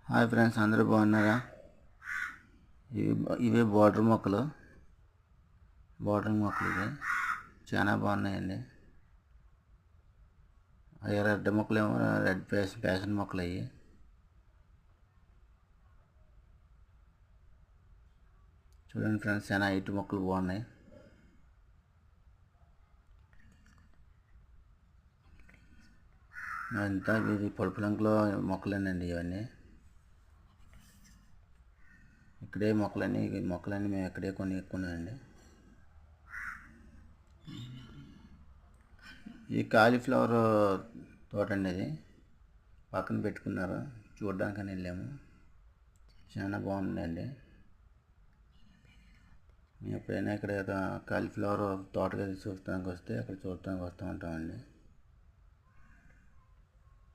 Hi friends, అందరూ బాగున్నారా? ఇవే బోర్డరింగ్ మొక్కలు ఇవి చాలా బాగున్నాయండి. అవి రెడ్ మొక్కలు ఏమో రెడ్ ప్యాషన్ మొక్కలు అవి. చూడండి ఫ్రెండ్స్, చాలా హైట్ మొక్కలు బాగున్నాయి. అంతా ఇది పలుపు రంగులో మొక్కలేనండి ఇవన్నీ. ఇక్కడే మొక్కలన్నీ మేము ఇక్కడే కొనుక్కున్నామండి. ఈ కాలీఫ్లవర్ తోట అండి, ఇది పక్కన పెట్టుకున్నారు, చూడడానికని వెళ్ళాము. చాలా బాగుందండి. మేము ఎప్పుడైనా ఇక్కడ కాలీఫ్లవర్ తోటగా చూడటానికి వస్తే అక్కడ చూడటానికి వస్తూ ఉంటామండి.